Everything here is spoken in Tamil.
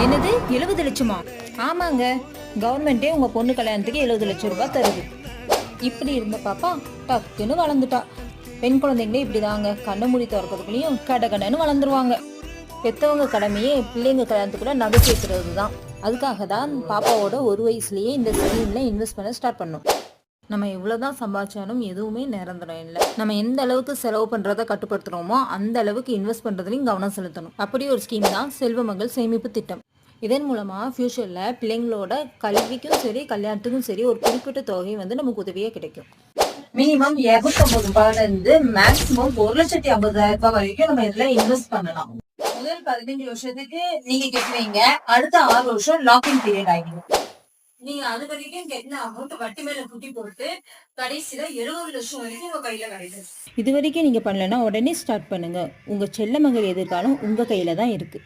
என்னது 70 லட்சமா? ஆமாங்க, கவர்மெண்டே உங்க பொண்ணு கல்யாணத்துக்கு 70 லட்சம் ரூபாய் தருது. இப்படி இருந்த பாப்பா டக்குன்னு வளர்ந்துட்டா. பெண் குழந்தைங்களே இப்படிதாங்க, கண்ணை மூடி திறக்கிறதுக்குள்ளேயும் கடகடன்னு வளர்ந்துருவாங்க. பெத்தவங்க கடமையே பிள்ளைங்க கல்யாணத்துக்குள்ள நகை சேர்க்கறது தான். அதுக்காக தான் பாப்பாவோட 1 வயசுலயே இந்த ஸ்கீம்ல இன்வெஸ்ட் பண்ண ஸ்டார்ட் பண்ணோம். நம்ம எவ்வளவுதான் சம்பாதிச்சாலும் எதுவுமே நிரந்தரம் இல்லை. நம்ம எந்த அளவுக்கு செலவு பண்றதை கட்டுப்படுத்துறோமோ அந்த அளவுக்கு இன்வெஸ்ட் பண்றதுலையும் கவனம் செலுத்தணும். அப்படி ஒரு ஸ்கீம் தான் செல்வமகள் சேமிப்பு திட்டம். இதன் மூலமா ஃபியூச்சர்ல பிள்ளைங்களோட கல்விக்கும் சரி கல்யாணத்துக்கும் சரி ஒரு குறிப்பிட்ட தொகை நமக்கு உதவியா கிடைக்கும். மினிமம் 250 ரூபாயில இருந்து மேக்சிமம் 1,50,000 வரைக்கும் நம்ம இதுல இன்வெஸ்ட் பண்ணலாம். முதல் 15 வருஷத்துக்கு நீங்க கட்டுவீங்க, அடுத்த 6 வருஷம் லாக்கிங் பீரியட் ஆகிடும். நீங்க அது வரைக்கும் கெட்டின அமௌண்ட் வட்டி மேல குட்டி போட்டு கடைசியில 70 லட்சம் வரைக்கும் உங்க கையில கிடைக்கும். இது வரைக்கும் நீங்க பண்ணலன்னா உடனே ஸ்டார்ட் பண்ணுங்க. உங்க செல்ல மகள் எதிர்காலம் உங்க கையில தான் இருக்கு.